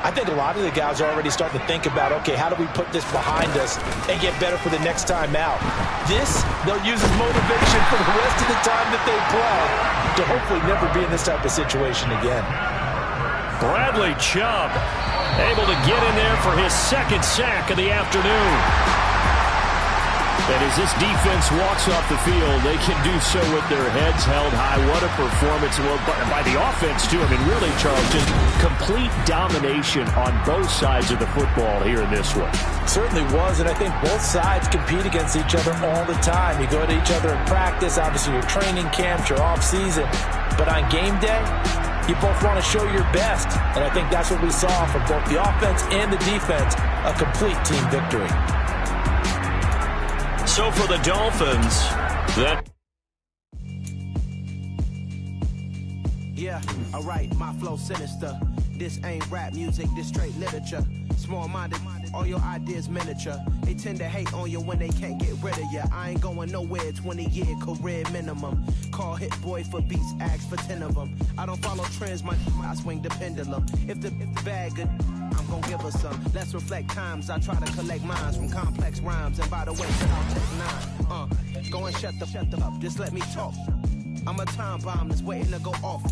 I think a lot of the guys are already starting to think about, okay, how do we put this behind us and get better for the next time out? This, they'll use as motivation for the rest of the time that they play to hopefully never be in this type of situation again. Bradley Chubb able to get in there for his 2nd sack of the afternoon. And as this defense walks off the field, they can do so with their heads held high. What a performance by the offense, too. I mean, really, Charles, just complete domination on both sides of the football here in this one. Certainly was, and I think both sides compete against each other all the time. You go to each other in practice, obviously your training camps, your off-season. But on game day, You both want to show your best, and I think that's what we saw from both the offense and the defense, a complete team victory. So for the Dolphins, that... Yeah, alright, my flow sinister. This ain't rap music, this straight literature. Small-minded, all your ideas miniature. They tend to hate on you when they can't get rid of you. I ain't going nowhere, 20-year career minimum. Call Hit Boy for beats, ask for 10 of them. I don't follow trends, I swing the pendulum. If the bag good, I'm gonna give her some. Let's reflect times, I try to collect minds from complex rhymes. And by the way, I'll take 9. Go and shut the up, just let me talk. I'm a time bomb that's waiting to go off.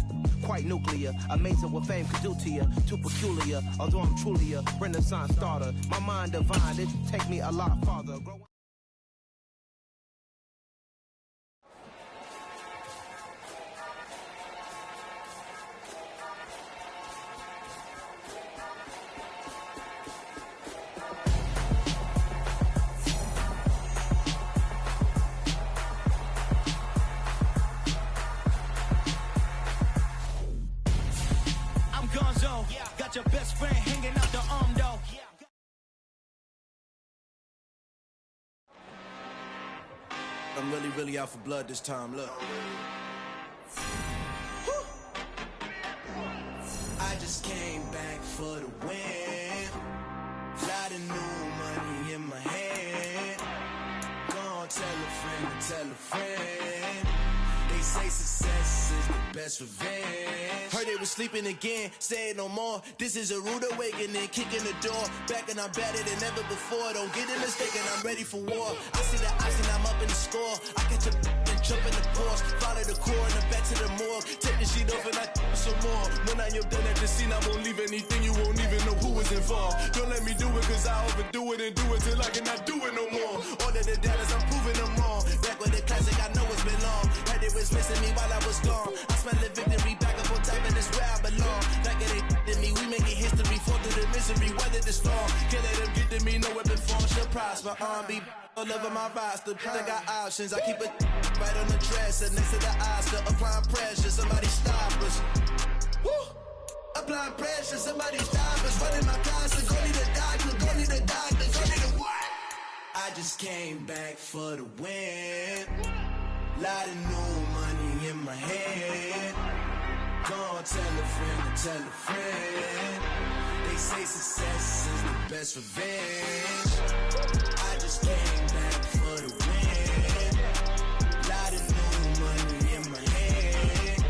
Quite nuclear, amazing what fame could do to you. Too peculiar, although I'm truly a Renaissance starter. My mind divine, it take me a lot farther. Got your best friend hanging out the arm though. I'm really out for blood this time, look. I just came back for the win. Lot of new money in my hand. Gonna tell a friend. They say success is the best revenge. Heard they was sleeping again, say it no more. This is a rude awakening, kicking the door. Back and I'm better than ever before. Don't get it mistaken, I'm ready for war. I see the ice and I'm up in the score. I catch a and jump in the Porsche. Follow the core and then back to the morgue. Take the sheet off and I some more. When I am done at the scene, I won't leave anything. You won't even know who was involved. Don't let me do it cause I overdo it and do it till I cannot do it no more. All of the doubters, I'm proving them wrong. Back with the classic, I know it's been long. Heard it was missing me while I was gone. I smell the victory back up on top and it's where I belong. Like it ain't to me, we making history. Fall through the misery, weather the storm. Can't let them get to me, no weapon form shall prosper. R&B all over my roster. I got options, I keep it right on the dresser. Next to the Oscar, applying pressure. Somebody stop us. Woo! Applying pressure, somebody stop us. Running my closet, go need a doctor, go need a doctor, go need a what? I just came back for the win. Lot of new money in my hand. Gonna tell a friend. They say success is the best revenge. I just came back for the win. Lot of new money in my hand.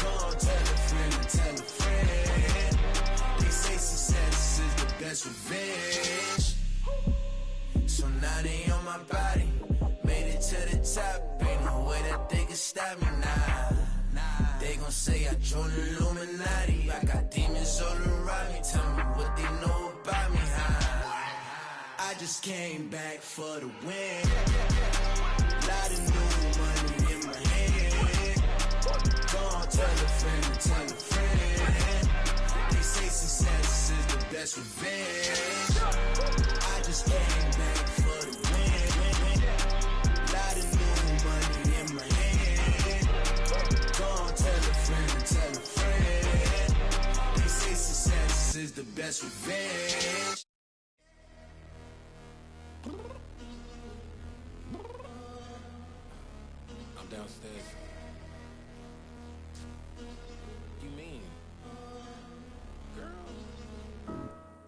Gonna tell a friend. They say success is the best revenge. So now they on my body. Made it to the top, ain't no way that they can stop me now. They gon' say I joined the Illuminati. I got demons all around me, tell me what they know about me, huh? I just came back for the win. Lot of new money in my hand. Gonna tell a friend. They say success is the best revenge. I just came back for the win. Lot of new money in my hand. Gonna tell a friend. They say success is the best revenge. I'm downstairs. You mean? Girl,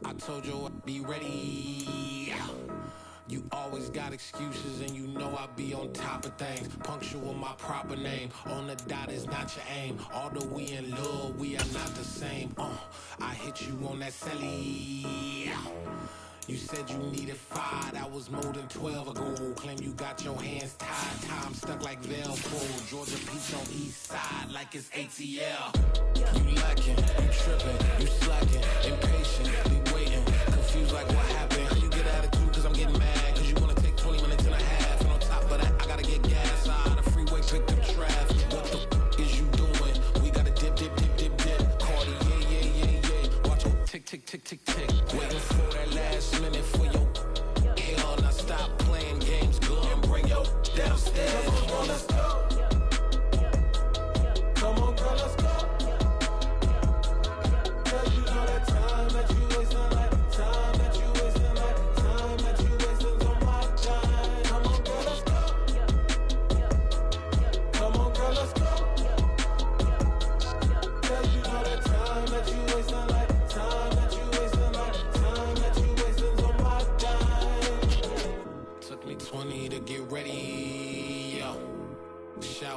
I told you I'd be ready. You always got excuses and you know I be on top of things. Punctual my proper name. On the dot is not your aim. Although we in love, we are not the same. I hit you on that celly. You said you needed 5, that was more than 12 ago. Claim you got your hands tied, time stuck like Velcro. Georgia Peach on east side like it's ATL. You lacking, you tripping, you slacking, impatient, be waiting, confused like what happened. How you get attitude cause I'm getting mad, cause you wanna take 20 minutes and a half. And on top of that, I gotta get gas out of the freeway, pick up traffic. What the f is you doing? We gotta dip. Cardi, yeah. Watch your tick. Waiting for that last minute for your hell. Now stop playing games, go and bring your downstairs. Come on, girl, let's go.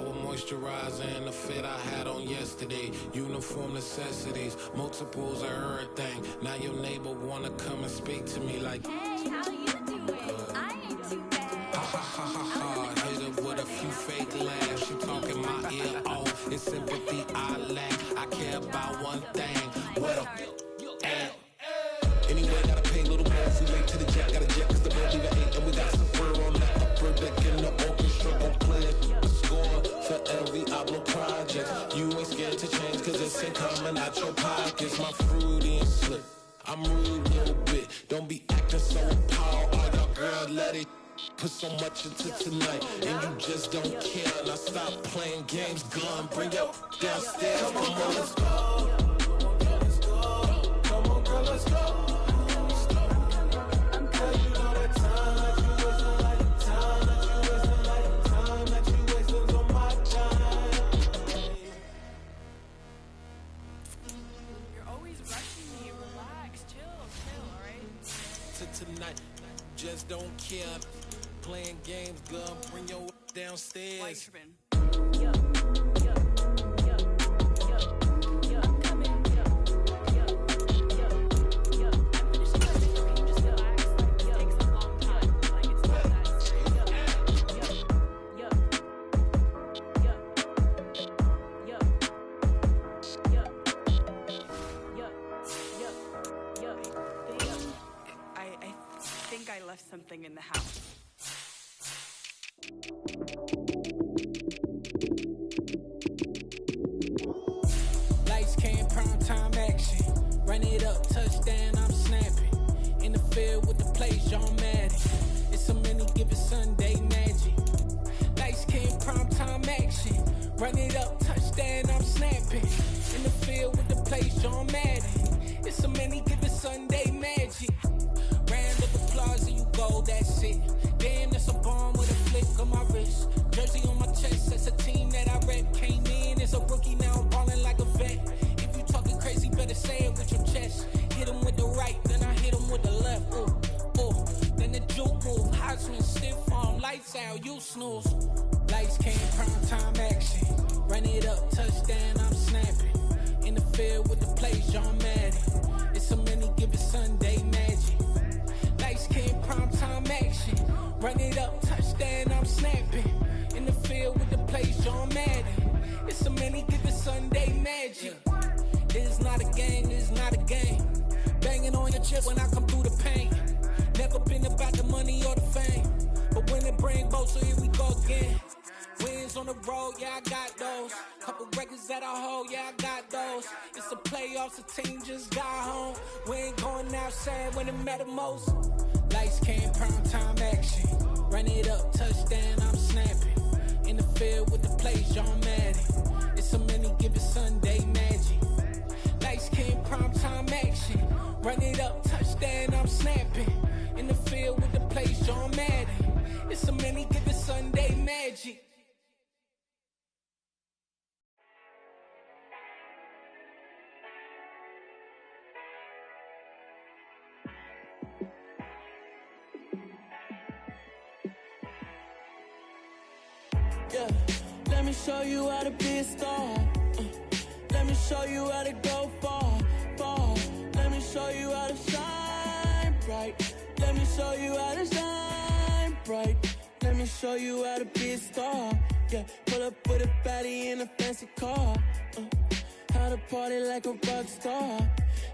shower moisturizer and the fit I had on yesterday. Uniform necessities, multiples of everything. Now your neighbor wanna come and speak to me like, hey, how you doing? I ain't too bad. ha ha ha ha ha. Hit her with a few fake laughs. She talking my ear off. It's sympathy I lack. I care about one thing. What up? Anyway, gotta pay a little more if we late to the jet. Got a jet cause the road leave at 8 and we got some fur on that upper deck in the orchestra gon' play a score for every Ablo project. You ain't scared to change cause it's ain't coming out your pockets. My fruity and slip, I'm rude a little bit. Don't be acting so appalled. Oh, y'all girl, let it put so much into tonight and you just don't care. Now stop playing games, gun, bring your downstairs. Come on, let's go. Come on, girl, let's go. Tonight, just don't care. Playing games, girl, bring your downstairs. I left something in the house. Lights came, prime time action. Run it up, touchdown, I'm snapping. In the field with the plays, John Madden. It's a many given Sunday magic. Lights came, prime time action. Run it up, touchdown, I'm snapping. In the field with the plays, John Madden. It's a many given Sunday magic. Round of applause and you go, that's it. Damn, that's a bomb with a flick on my wrist. Jersey on my chest, that's a team that I rep. Came in as a rookie, now I'm ballin' like a vet. If you talking crazy, better say it with your chest. Hit him with the right, then I hit him with the left. Ooh, ooh, then the juke move. High swing, stiff arm, lights out, you snooze. Lights came, prime time action. Run it up, touchdown, I'm snapping. In the field with the plays, John Madden. It's a many given Sunday magic. Lights came, prime time action. Run it up, touchdown, I'm snapping. In the field with the plays, John Madden. It's a many given Sunday magic. This is not a game, this is not a game. Banging on your chest when I come through the pain. Never been about the money or the fame. But when it bring both, so here we go again. Wins on the road, yeah, I got those. Couple records that I hold, yeah, I got those. It's the playoffs, the team just got home. We ain't going outside when it matter most. Lights came, prime time action. Run it up, touchdown, I'm snapping. In the field with the plays, John Madden. It's a many given Sunday magic. Lights came, prime time action. Run it up, touchdown, I'm snapping. In the field with the plays, John Madden. It's a many given Sunday magic. Yeah, let me show you how to be a star. Let me show you how to go far, far. Let me show you how to shine bright. Let me show you how to shine bright. Let me show you how to be a star. Yeah, pull up with a baddie in a fancy car. How to party like a rock star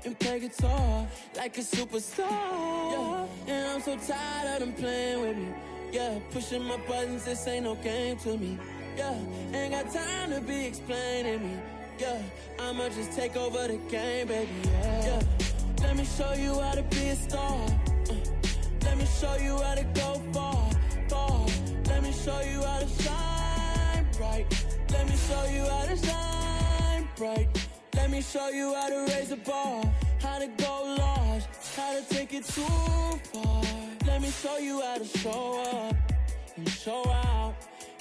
and play guitar like a superstar. Yeah, and I'm so tired of them playing with me. Yeah, pushing my buttons, this ain't no game to me. Yeah, ain't got time to be explaining me. Yeah, I'ma just take over the game, baby. Yeah, let me show you how to be a star. Let me show you how to go far, far. Let me show you how to shine bright. Let me show you how to shine bright. Let me show you how to raise the bar, how to go large, how to take it too far. Let me show you how to show up and show out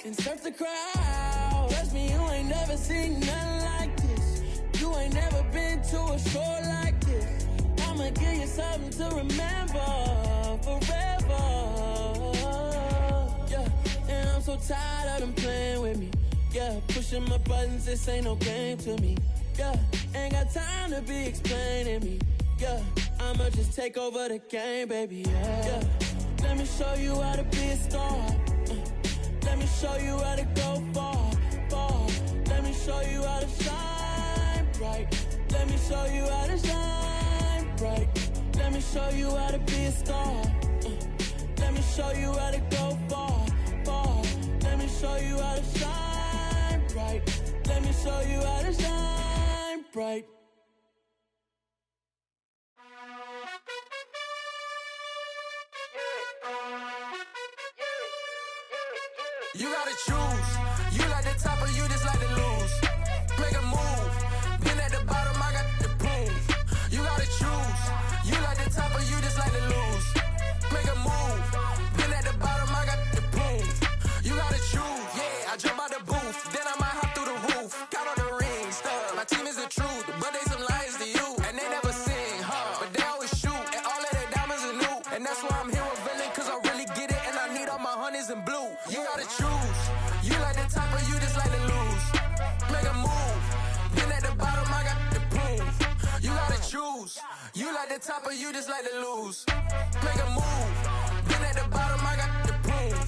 and surf the crowd. Trust me, you ain't never seen nothing like this. You ain't never been to a show like this. I'ma give you something to remember forever. Yeah, and I'm so tired of them playing with me. Yeah, pushing my buttons, this ain't no game to me. Yeah, ain't got time to be explaining me. Yeah, I'ma just take over the game, baby. Yeah, let me show you how to be a star. Let me show you how to go far, far. Let me show you how to shine bright. Let me show you how to shine bright. Let me show you how to be a star. Let me show you how to go far, far. Let me show you how to shine bright. Let me show you how to shine bright. You gotta choose. You like the top or you just like to lose. Make a move. Been at the bottom, I got the proof. You gotta choose. You like the top or you just like to lose. Make a move. Been at the bottom, I got the proof. You gotta choose. Yeah, I jump out the booth. Then I might hop through the roof. Count on the rings. My team is the truth, but they some liars to you. And they never sing, but they always shoot. And all of their diamonds are new. And that's why I'm here with villain, cause I really get it. And I need all my honeys in blue. You gotta choose. You like the top or you just like to lose. Make a move. Been at the bottom, I got the proof. You gotta choose. You like the top or you just like to lose. Make a move. Been at the bottom, I got the proof.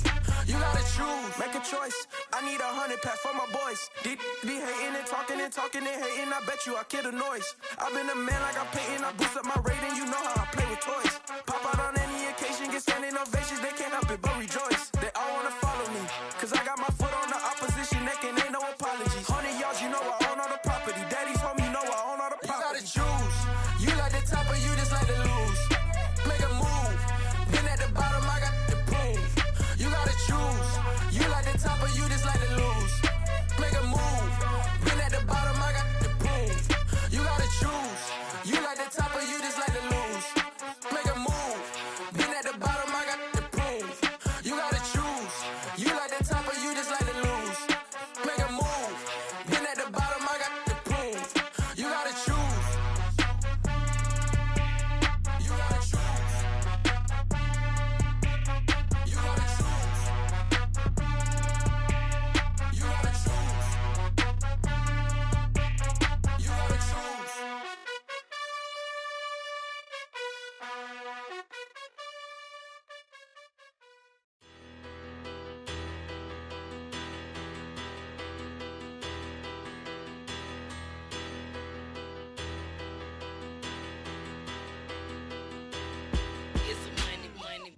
You gotta choose. Make a choice. I need 100 pack for my boys. Be hating and talking and talking and hating. I bet you I kill the noise. I've been a man like I'm Peyton. I boost up my rating. You know how I play with toys. Pop out on any occasion, get standing ovations. They can't help it but rejoice. They all wanna follow me, cause I got my foot on the opposition neck and ain't no apologies. 100 yards, you know I own all the property. Daddy's home, you know I own all the property. You gotta choose. You like the top or you just like to lose. Make a move. Been at the bottom, I got the proof. You gotta choose. You like the top or you just like to lose. Make a move. Been at the bottom, I got the proof. You gotta choose. You like the top or you just like to lose. Make a move. Been at the bottom, I got the proof. You gotta choose. You like the top or you just like to lose. Make a move. Been at the bottom, I got the proof. You gotta choose. You gotta choose. You gotta choose. You gotta choose. You gotta choose.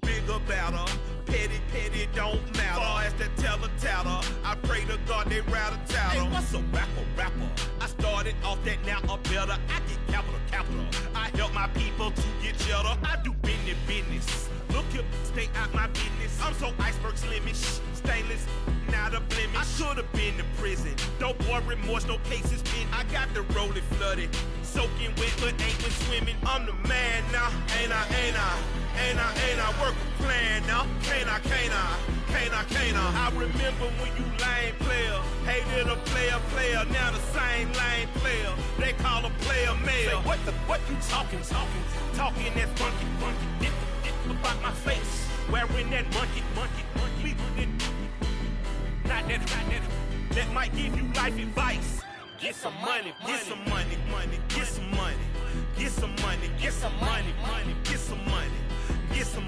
Bigger, better, petty, don't matter. Far as that teller, I pray to God they rat-a-tattle. Hey, what's a rapper? I started off that, now I'm better. I get capital. I help my people to get cheddar. I do business. Look here, stay out my business. I'm so iceberg slimish, stainless, not a blemish. I should've been to prison. No boy remorse, no cases pinned. I got the rolling flooded, soaking wet, but ain't been swimming. I'm the man now, ain't I? Work a plan now, can't I? I remember when you lame player, hated a player, now the same lame player. They call a player male. Say, what you talking that funky, dip about my face, wearing that monkey. Not that, that might give you life advice. Get some money, get some money, get some money, get some money, get some money, get some money, get some money, get some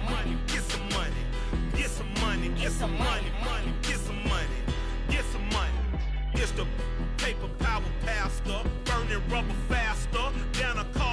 money, get some money, get some money, get some money, get some money, get some money. It's the paper power pastor, burning rubber faster than a car.